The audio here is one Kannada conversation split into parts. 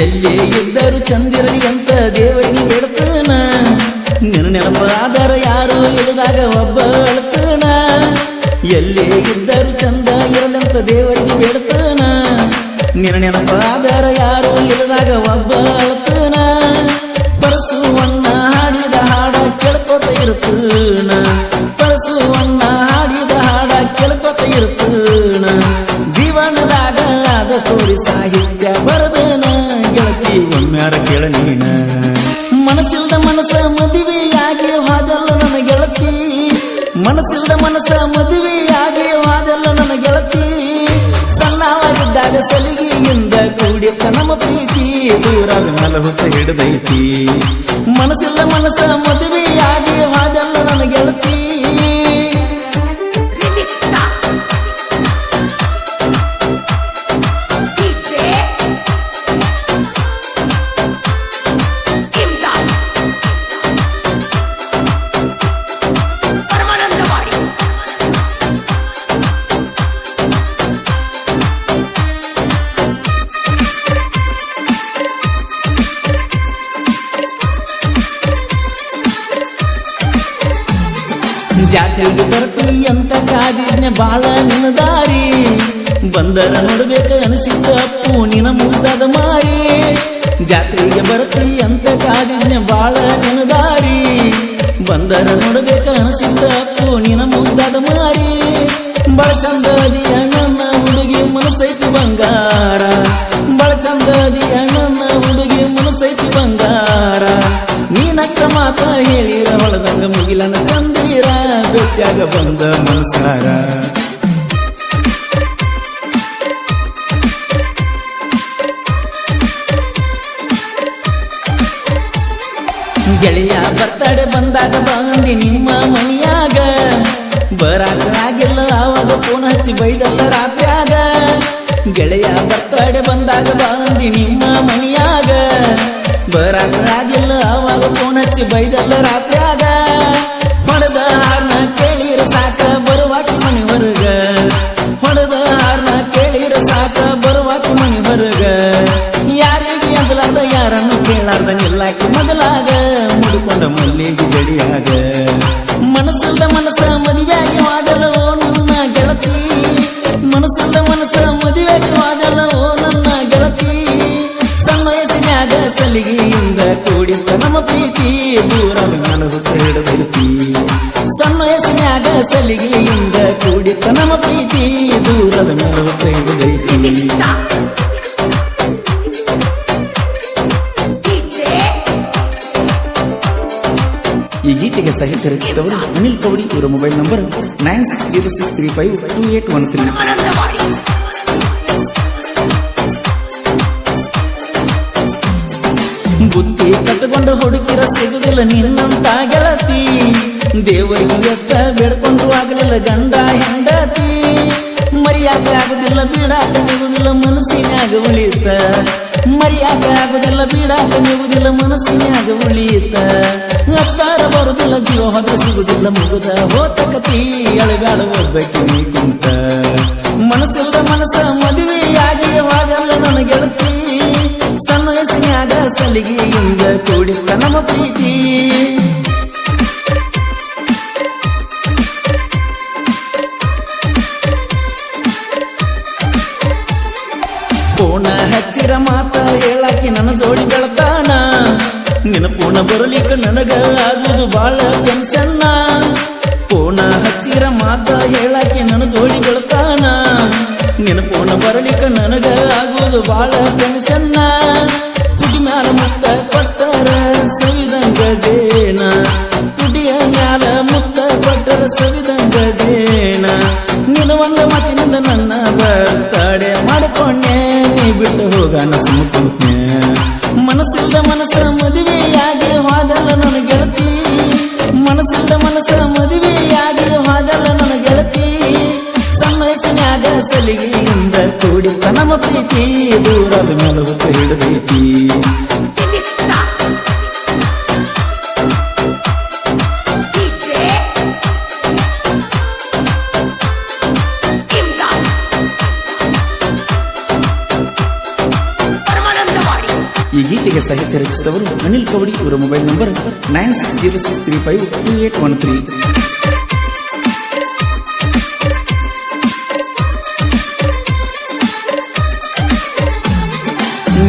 ಎಲ್ಲೇ ಇದ್ದರು ಚಂದಿರಲಿ ಅಂತ ದೇವರಿಗೆ ಬೇಡ್ತಾನ. ನಿನ್ನ ನೆನಪಾದರ ಯಾರು ಇಲ್ಲದಾಗ ಒಬ್ಬ ಅಳ್ತಾನ. ಎಲ್ಲೇ ಇದ್ದರು ಚಂದ ಇರಲಂತ ದೇವರಿಗೆ ಬೇಡ್ತಾನ. ನಿನ್ನ ನೆನಪಾದರ ಯಾರು ಇಲ್ಲದಾಗ ಒಬ್ಬ ಅಳ್ತಾನ. ಪರಸುವನ್ನ ಹಾಡಿದ ಹಾಡ ಕೇಳ್ಕೊತ ಇರ್ತಾನ. ಪರಸುವನ್ನ ಹಾಡಿದ ಹಾಡ ಕೇಳ್ಕೊತ ಇರ್ತಾನ. ಜೀವನದಾಗ ಆದ ಸ್ಟೋರಿ ಸಾಹಿತ್ಯ ಬರದೇನ ಗೆಳತಿ ಒಮ್ಮ್ಯಾರ ಕೇಳ ನೀನ. ಮನಸ್ಸಿಲ್ದ ಮನಸ್ಸ ಮದುವೆಯಾಗಿ ಹೋದಲ್ಲ ನನ್ನ ಗೆಳತಿ. ಮನಸ್ಸಿಲ್ದ ಮನಸ್ಸ ಮದುವೆಯಾಗಿ ಹೋದಲ್ಲ ನನ್ನ ಗೆಳತಿ. ಸಣ್ಣವಾಗಿದ್ದಾಗ ಸಲಿಗೆಯಿಂದ ಕೂಡಿತ ನಮ್ಮ ಪ್ರೀತಿ ದೂರಾದ ಮೇಲೆ ಹುಚ್ಚ ಹಿಡಿದೈತಿ. ಮನಸ್ಸಿಲ್ದ ಮನಸ್ಸ ಮದುವೆಯಾಗಿ ಹೋದಲ್ಲ ನನ್ನ ಗೆಳತಿ. ಜಾತ್ರೆಗೆ ಬರ್ತಿ ಅಂತ ಕಾದಿದ್ನೆ ಬಾಳ ನಿನ್ನ ದಾರಿ. ಬಂದರ ನೋಡ್ಬೇಕ ಅನಿಸಿದ್ದ ಅಪ್ಪು ನಿನ್ನ ಮುಗ್ದದ ಮಾರಿ. ಜಾತ್ರೆಗೆ ಬರ್ತಿ ಅಂತ ಕಾದಿದ್ನೆ ಬಾಳ ನಿನ್ನ ದಾರಿ. ಬಂದರ ನೋಡ್ಬೇಕ ಅನಿಸಿದ್ದ ಅಪ್ಪು ನಿನ್ನ ಮುಗ್ದದ ಮಾರಿ. ಬಳ ಚಂದದಿ ಅಣ್ಣನ ಹುಡುಗಿ ಮನಸ್ಸೈತಿ ಬಂಗಾರ. ಬಳ ಚಂದದಿ ಅಣ್ಣನ ಹುಡುಗಿ ಮನಸ್ಸೈತಿ ಬಂಗಾರ. ನೀನಕ್ಕ ಮಾತ ಹೇಳಿರ ಹೊಳದಂಗ ಮುಗಿಲನ ಚಂದೀರ ಬೆಟ್ಟಾಗ ಬಂದ ಮನಸಾರ. ಗೆಳೆಯ ಬರ್ತಡೆ ಬಂದಾಗ ಬಂದಿ ನಿಮ್ಮ ಮನಿಯಾಗ. ಬರಾಕ ಆಗಿಲ್ಲ ಆವಾಗ ಫೋನ್ ಹಚ್ಚಿ ಬೈದಲ್ಲ ರಾತ್ರಿಯಾಗ. ಗೆಳೆಯ ಬರ್ತಡೆ ಬಂದಾಗ ಬಂದಿ ನಿಮ್ಮ ಮನಿಯಾಗ. ಬರಾಕ ಆಗಿಲ್ಲ ಆವಾಗ ಫೋನ್ ಹಚ್ಚಿ ಬೈದಲ್ಲ ರಾತ್ರಿಯಾಗ. ಹೊಡೆದ ಹಾರ್ನ ಕೇಳಿರ ಸಾಕ ಬರುವಾಕಿ ಮನಿ ಹೊರಗ. ಹೊಡೆದ ಹಾರ್ನ ಕೇಳಿರ ಸಾಕ ಬರುವಾಕಿ ಮನಿ ಹೊರಗ. ಯಾರಿಗೆ ಅಂಜಲಾರ್ದ ಯಾರನ್ನು ಕೇಳಾರ್ದ ನಿಲ್ಲಾಕಿ ಮಗಲಾಗ. ಮುಡಿಕೊಂಡ ಮಲ್ಲಿಗೆ ಜಡಿಯಾಗ. ಮನಸ್ಸಲ್ದ ಮನಸ್ಸ ಮದುವೆಯಾಗಿ ವಾದಲ್ಲ ಓ ನನ್ನ ಗೆಳತಿ. ಮನಸ್ಸಲ್ದ ಮನಸ್ಸ ಮದುವೆಯಾಗಿ ವಾದಲ್ಲ ಓ ನನ್ನ ಗೆಳತಿ. ಸಣ್ಣ ವಯಸ್ಸಿನ್ಯಾಗ ಸಲಿಗೆಯಿಂದ ಕೂಡಿದ್ದ ನಮ್ಮ ಪ್ರೀತಿ ದೂರದ ನಾನು ಹುಚ್ಚ ಹಿಡಿದೈತಿ. ಸಣ್ಣ ವಯಸ್ಸಿನ್ಯಾಗ ಸಲಿಗೆಯಿಂದ ಕೂಡಿದ್ದ ನಮ್ಮ ಪ್ರೀತಿ ದೂರದ ನಾನು ಹುಚ್ಚ ಹಿಡಿದೈತಿ. ಈ ಗೀತೆಗೆ ಸಾಹಿತ್ಯ ರಚಿಸಿದವರು ಅನಿಲ್ ಕವಡಿ. ಇವರ ಮೊಬೈಲ್ ನಂಬರ್ 9606352813. ಬುದ್ಧಿ ಕಟ್ಟಕೊಂಡು ಹುಡುಕಿರ ಸಿಗುದಿಲ್ಲ ನಿನ್ನಂತ ಗೆಳತಿ. ದೇವರಿಗೆ ಎಷ್ಟ ಬೇಡ್ಕೊಂಡ್ರು ಆಗಲಿಲ್ಲ ಗಂಡ ಹೆಂಡತಿ. ಮರಿಯಾಕ ಆಗುದಿಲ್ಲ ಬೀಡಾಕ ನಿಗುದಿಲ್ಲ ಮನಸ್ಸಿನ್ಯಾಗ ಉಳಿತ. ಮರಿಯಾಕ ಆಗುದಿಲ್ಲ ಬೀಡಾಕ ನಿಗುದಿಲ್ಲ ಮನಸ್ಸಿನ್ಯಾಗ ಉಳಿತ. ಅತ್ತಾರ ಬರುದಿಲ್ಲ ಜೀವ ಹೋದ್ರ ಸಿಗುದಿಲ್ಲ ಮುಗುದ ಹೋತಕತಿ. ಅಳಗಾಡ ಒಬ್ಬಕ್ಕೆ ನೀ ಕುಂತ. ಮನಸ್ಸಿಲ್ದ ಮನಸ್ಸ ಮದುವೆಯಾಗಿ ಹೋದಲ್ಲ ನನ್ನ ಗೆಳತಿ. ಸಣ್ಣ ವಯಸ್ಸಿನ್ಯಾಗ ಸಲಿಗೆಯಿಂದ ಕೂಡಿತ್ತ ನಮ್ಮ ಪ್ರೀತಿ. ಫೋನ ಹಚ್ಚಿರ ಮಾತ ಹೇಳಾಕಿ ನನ್ನ ಜೋಡಿ ಬೆಳತಾನ. ನಿನ್ನ ಪೂರ್ಣ ಬರಲಿಕ್ಕ ನನಗ ಆಗುದು ಬಾಳ ಟೆನ್ಷನ್ನ. ಫೋನ ಹಚ್ಚಿರ ಮಾತ ಹೇಳಾಕಿ ನನ್ನ ಜೋಡಿ ಬೆಳತಾನ. ನಿನ್ನ ಪೂರ್ಣ ಬರಲಿಕ್ಕ ನನಗ ಆಗುದು ಬಾಳ ಟೆನ್ಷನ್ನ. ತುಟಿ ಮ್ಯಾಲ ಮುತ್ತ ಕೊಟ್ಟರ ಸವಿದಂಗ ಜೇನ. ತುಟಿಯ ಮ್ಯಾಲ ಮುತ್ತ ಕೊಟ್ಟರ ಸವಿದಂಗ ಜೇನ. ನಿನ್ನ ಒಂದ ಮಾತಿನಿಂದ ನನ್ನ ಬರ್ತಡೆ ಮಾಡಿಕೊಂಡೆ. ನೀ ಬಿಟ್ಟು ಹೋಗಾನ ಸುಮ್ಮನೆ. ಮನಸ್ಸಿಲ್ದ ಮನಸ್ಸ ಮದುವೆಯಾಗಿ ಹೋದಲ್ಲ ನನ್ನ ಗೆಳತಿ. ಮನಸ್ಸಿಲ್ದ ಮನಸ್ಸ ಮದುವೆಯಾಗಿ ಹೋದಲ್ಲ ನನ್ನ ಗೆಳತಿ. ಸಣ್ಣ ವಯಸ್ಸಿನ್ಯಾಗ ಸಲಿಗೆಯಿಂದ ಕೂಡಿತ್ತ ನಮ್ಮ ಪ್ರೀತಿ ದೂರದ ಮೇಲೆ ಹುಚ್ಚ ಹಿಡಿದೈತಿ. ಈ ಗೀತೆಗೆ ಸಾಹಿತ್ಯ ರಚಿಸಿದವರು ಅನಿಲ್ ಕವಡಿ. ಇವರ ಮೊಬೈಲ್ ನಂಬರ್ 9606352813.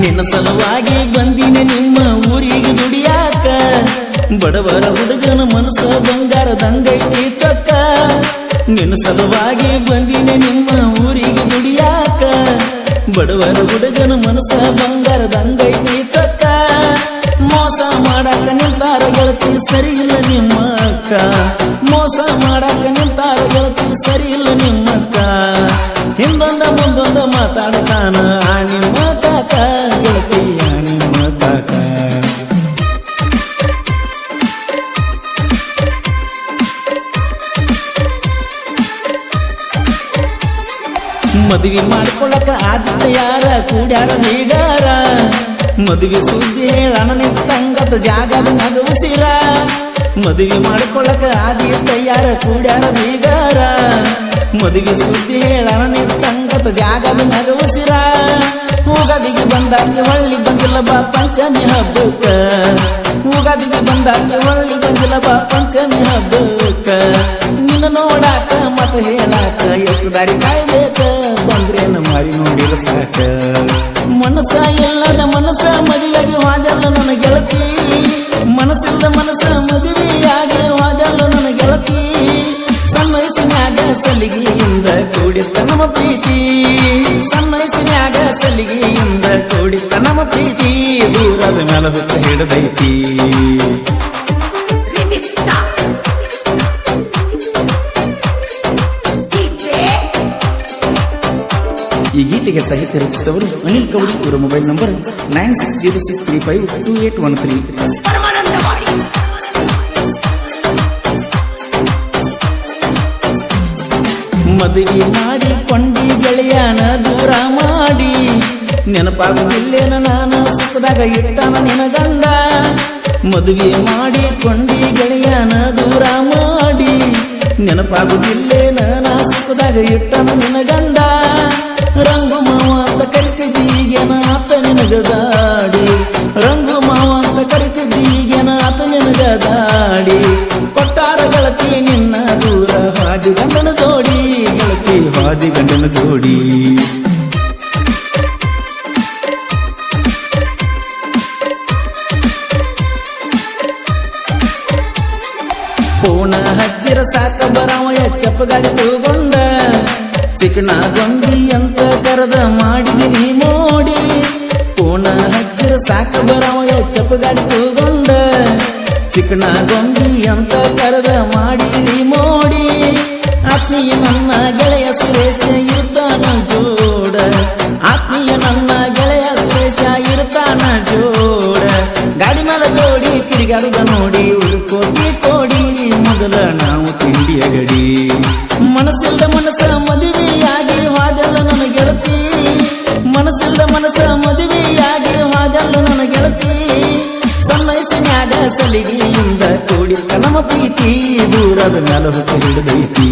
ನಿನ್ನ ಸಲುವಾಗಿ ಬಂದಿನ ನಿಮ್ಮ ಊರಿಗೆ ದುಡಿಯಾಕ, ಬಡವರ ಹುಡುಗನ ಮನಸ್ಸ ಬಂಗಾರದಂಗೈತಿ ಚೊಕ್ಕ. ನಿನ್ನ ಸಲುವಾಗಿ ಬಂದಿನ ನಿಮ್ಮ ಊರಿಗೆ ದುಡಿಯಾಕ, ಬಡವರ ಹುಡುಗನ ಮನಸ್ಸ ಬಂಗಾರದಂಗೈತಿ ಚೊಕ್ಕ. ಮೋಸ ಮಾಡಾಕ ನಿಂತಾರ ಗೆಳತಿ ಸರಿ ಇಲ್ಲ ನಿಮ್ಮ ಅಕ್ಕ, ಮೋಸ ಮಾಡಾಕ ನಿಂತಾರ ಗೆಳತಿ ಸರಿ ಇಲ್ಲ ನಿಮ್ಮ ಅಕ್ಕ. ಹಿಂದೊಂದ ಮುಂದೊಂದ ಮಾತಾಡ್ತಾನ ಆ ನಿಮ್ಮ ಕಾಕ, ಗೆಳತಿ ಆ ನಿಮ್ಮ ಕಾಕ. ಮದುವೆ ಮಾಡ್ಕೊಳ್ಳಕ ಆದಿತ್ಯ ಯಾರ ಕೂಡ್ಯಾರ ಬೀಗಾರ, ಮದುವೆ ಸುದ್ದಿ ಹೇಳಣ ನಿಂತಂಗದ ಜಾಗದ ನಗುಸಿರ. ಮದುವೆ ಮಾಡ್ಕೊಳ್ಳಕ ಆದಿತ್ಯ ಯಾರ ಕೂಡ್ಯಾರ ಬೀಗಾರ, ಮದುವೆ ಸುದ್ದಿ ಹೇಳಣ ನಿಂತಂಗದ ಜಾಗದ ನಗುಸಿರ. ಉಗಾದಿಗೆ ಬಂದಾಗಿ ಹೊಳ್ಳಿ ಬಂದಿಲ್ಲ ಬಾ ಪಂಚಮಿ ಹಬ್ಬಕ್ಕ, ಉಗಾದಿಗೆ ಬಂದಾಗಿ ಹೊಳ್ಳಿ ಬಂದಿಲ್ಲ ಬಾ ಪಂಚಮಿ ಹಬ್ಬಕ್ಕ. ನಿನ್ನ ನೋಡಾಕ ಮತ ಹೇಳಾಕ ಎಷ್ಟು ದಾರಿ ಕಾಯ್ಬೇಕ, ಬಂದ್ರೇನ ಮಾರಿ ನೋಡಿರ ಸಾಕ. ಮನಸ್ಸ ಎಲ್ಲದ ಮನಸ್ಸ ಮದುವೆಗೆ ವಾದಲ್ಲ ನನ್ನ ಗೆಳತಿ, ಮನಸ್ಸಿಲ್ಲದ ಮನಸ್ಸ ಮದುವೆಯಾಗಿ ವಾದಲ್ಲ ನನ್ನ ಗೆಳತಿ. ಸಣ್ಣ ವಯಸ್ಸಿನ್ಯಾಗ ಸಲಿಗೆಯಿಂದ ಕೂಡಿತ್ತ ನಮ್ಮ ಪ್ರೀತಿ, ಸಣ್ಣ ವಯಸ್ಸಿನ್ಯಾಗ ಸಲಿಗೆಯಿಂದ ಕೂಡಿತ್ತ ನಮ್ಮ ಪ್ರೀತಿ. ದೂರದ ಮೇಲೆ ಹುತ್ತ ಹಿಡದೈತಿ. ಈ ಗೀತೆಗೆ ಸಾಹಿತ್ಯ ರಚಿಸಿದವರು ಅನಿಲ್ ಕವಡಿ. ಇವರ ಮೊಬೈಲ್ ನಂಬರ್ 9606352813. ಮದುವೆ ಮಾಡಿ ಕೊಂಡಿ ಗೆಳೆಯನ ದೂರ ಮಾಡಿ, ನೆನಪಾಗುತ್ತಿಲ್ಲೇನ ನಾನು ಸುಖದಾಗ ಇಟ್ಟನ ನಿನ ಗಂಡ. ಮದುವೆ ಮಾಡಿ ಕೊಂಡಿ ಗೆಳೆಯನ ದೂರ ಮಾಡಿ, ನೆನಪಾಗುತ್ತಿಲ್ಲೇನ ನಾ ಸುಖದಾಗ ಇಟ್ಟನ ನಿನ ಗಂಡ. ರಂಗು ಮಾವ ಅಂತ ಕರಿತಿದ್ದೀಗೇನ ಆತ ನಿನಗದಾಡಿ, ರಂಗು ಮಾವ ಅಂತ ಕರಿತಿದ್ದೀಗೇನ ಆತ ನಿನಗದಾಡಿ. ಕೊಟ್ಟಾರ ಗೆಳತಿ ನಿನ್ನ ದೂರ ಹಾದಿ ಗಂಡನ ಜೋಡಿ, ಗೆಳತಿ ಹಾದಿ ಗಂಡನ ಜೋಡಿ. ಫೋನ ಹಚ್ಚಿರ ಸಾಕ ಬರವ ಎಚ್ಚಪ್ಪ ಗಾಡಿ ತಗೊಂಡ, ಚಿಕನ ಗೊಂಬಿ ಅಂತ ಕರೆದ ಮಾಡಿದಿನಿ ಮೋಡಿ. ಫೋನ ಹಚ್ಚಿರ ಸಾಕ ಬರವ ಎಚ್ಚಪ್ಪ ಗಾಡಿ ತಗೊಂಡ, ಚಿಕನ ಗೊಂಬಿ ಅಂತ ಕರೆದ ಮಾಡಿದಿ ಮೋಡಿ. ಆತ್ಮೀಯ ನನ್ನ ಗೆಳೆಯ ಸುರೇಶ ಇರ್ತಾನ ಜೋಡ, ಆತ್ಮೀಯ ನನ್ನ ಗೆಳೆಯ ಸುರೇಶ ಇರ್ತಾನ ಜೋಡ. ಗಾಡಿ ಮೇಲೆ ಜೋಡಿ ತಿರುಗಾಡುದ ನೋಡಿ ಉಳ್ಕೋತಿ ಕೋಡಿ, ಮೊದಲ ನಾವು ತಿಂಡಿಯ ಗಡಿ. ಮನಸ್ಸಿಲ್ದ ಮನಸ್ಸ ಮದುವೆಯಾಗಿ ವಾದಲ್ಲ ನನ್ನ ಗೆಳತಿ, ಮನಸ್ಸಿಲ್ದ ಮನಸ್ಸ ಮದುವೆಯಾಗಿ ವಾದಲ್ಲ ನನ್ನ ಗೆಳತಿ. ಸಣ್ಣ ವಯಸ್ಸಿನ್ಯಾಗ ಸಲಿಗೆಯಿಂದ ಕೂಡಿತ್ತ ನಮ್ಮ ಪ್ರೀತಿ, ದೂರದ ಮೇಲೆ ಹುತ್ತ ಹಿಡಿದೈತಿ.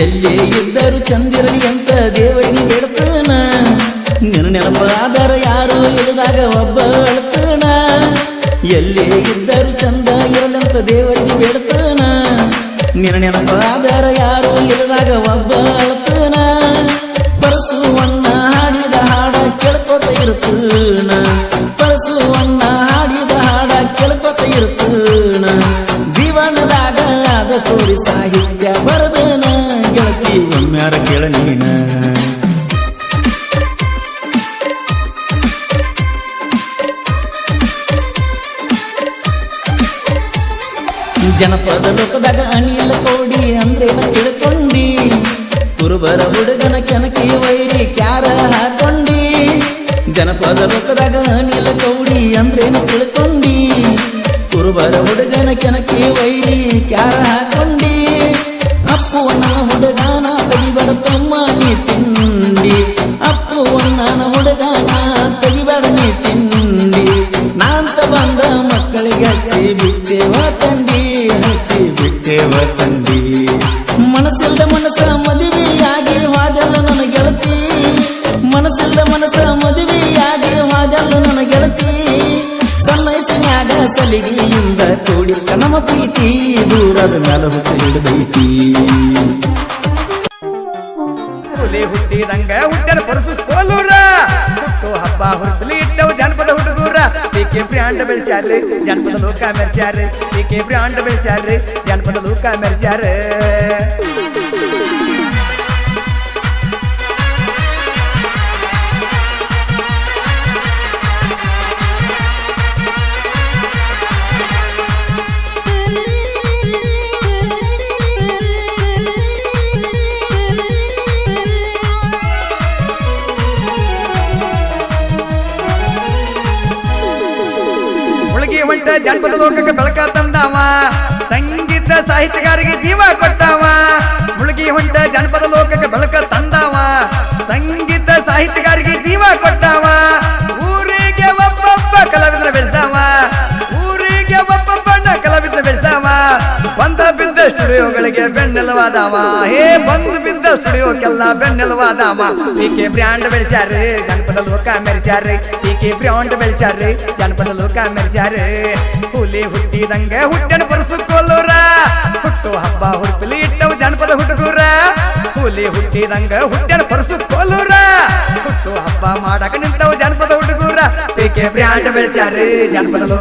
ಎಲ್ಲೇ ಇದ್ದರು ಚಂದಿರಲಿ ಅಂತ ದೇವರಿಗೆ ಬೇಡ್ತಾನ, ನಿನ್ನ ನೆನಪಾದರ ಯಾರು ಇಲ್ಲದಾಗ ಒಬ್ಬ ಅಳ್ತಾನ. ಎಲ್ಲೇ ಇದ್ದರು ಚಂದ ಇರಲಂತ ದೇವರಿಗೆ ಬೇಡ್ತಾನ, ನಿನ್ನ ನೆನಪಾದರ ಯಾರು ಇಲ್ಲದಾಗ ಒಬ್ಬ ಅಳ್ತಾನ. ಪರಸುವನ್ನ ಹಾಡಿದ ಹಾಡ ಕೇಳ್ಕೊತ ಇರ್ತಾನ, ಪರಸುವನ್ನ ಹಾಡಿದ ಹಾಡ ಕೇಳ್ಕೊತ ಇರ್ತಾನ. ಜೀವನದಾಗ ಆದ ಸ್ಟೋರಿ ಸಾಹಿತ್ಯ ಬರದನ, ಗೆಳತಿ ಒಮ್ಮ್ಯಾರ ಕೇಳ ನೀನ. ಜನಪದ ಲೋಕದಾಗ ಅನಿಲ ಕೋಡಿ ಅಂದ್ರೇನ ತಿಳ್ಕೊಂಡಿ, ಕುರುಬರ ಹುಡುಗನ ಕೆನಕಿ ವೈರಿ ಕ್ಯಾರ ಹಾಕೊಂಡಿ. ಜನಪದ ಲೋಕದಾಗ ಅನಿಲ ಕೌಡಿ ಅಂದ್ರೇನ ತಿಳ್ಕೊಂಡಿ, ನಮ್ಮ ಪ್ರೀತಿ ದೂರದ ಮ್ಯಾಲ ಹುಟ್ಟಿ ಹಿಡಿದೈತಿ ಹುಲಿ ಹುಟ್ಟಿದಂಗ ಹುಟ್ಟನ ಪರಸು ಕೋಲೂರ ಹುಟ್ಟು ಹಬ್ಬ ಹುಟ್ಟಲಿ ಇಟ್ಟವು ಜನಪದ ಹುಡುಗೂರ ಪಿಕೆ ಬ್ರ್ಯಾಂಡ್ ಬೆಳೆಸ್ಯಾರ್ರಿ ಜನಪದ ಲೋಕ ಮೆರ್ಸ್ಯಾರ್ರಿ ಪಿಕೆ ಬ್ರ್ಯಾಂಡ್ ಬೆಳೆಸ್ಯಾರ್ರಿ ಜನಪದ ಲೋಕ ಮೆರ್ಸ್ಯಾರ ಹೊಂಟ ಜನಪದ ಲೋಕಕ್ಕೆ ಬೆಳಕ ತಂದಾವ ಸಂಗೀತ ಸಾಹಿತ್ಯಗಾರಿಗೆ ಜೀವ ಕೊಟ್ಟಾವ ಮುಳುಗಿ ಹೊಂಟ ಜನಪದ ಲೋಕಕ್ಕೆ ಬೆಳಕ ತಂದಾವ ಸಂಗೀತ ಸಾಹಿತ್ಯಗಾರಿಗೆ ಜೀವ ಕೊಟ್ಟಾವ ಊರಿಗೆ ಒಬ್ಬೊಬ್ಬ ಕಲಾವಿದನ ಬೆಳೆಸಾವ ಊರಿಗೆ ಒಬ್ಬೊಬ್ಬ ಕಲಾವಿದನ ಬೆಳೆಸಾವ ಬಂದ ಬಿದ್ದ ಸ್ಟುಡಿಯೋಗಳಿಗೆ ಬೆನ್ನೆಲುವಾದವ ಹೇ ಬಂದು ಬಿದ್ದ ಸ್ಟುಡಿಯೋಕ್ಕೆಲ್ಲ ಬೆನ್ನೆಲುವಾದವ ಪಿಕೆ ಬ್ರ್ಯಾಂಡ್ ಬೆಳೆಸ್ಯಾರ್ರಿ ಜನಪದ ಲೋಕ ಮೆರೆಸ್ಯಾರ್ರಿ ಪಿಕೆ ಬ್ರ್ಯಾಂಡ್ ಬೆಳೆಸ್ಯಾರ್ರಿ ಜನಪದ ಲೋಕ ಮೆರೆಸ್ಯಾರ್ರಿ ಹುಲಿ ಹುಟ್ಟಿದಂಗ ಹುಟ್ಟನ ಪರಸು ಕೋಲೂರ ಹುಟ್ಟು ಹಬ್ಬ ಹುಡುಕಲಿ ಇಟ್ಟವು ಜನಪದ ಹುಡುಗೂರ ಹುಲಿ ಹುಟ್ಟಿದಂಗ ಹುಟ್ಟನ ಪರಸು ಕೋಲೂರ ಹುಟ್ಟು ಹಬ್ಬ ಮಾಡಕ ನಿಂತವು ಜನಪದ ಹುಡುಗೂರ ಪಿಕೆ ಬ್ರ್ಯಾಂಡ್ ಬೆಳೆಸ್ಯಾರ್ರಿ ಜನಪದ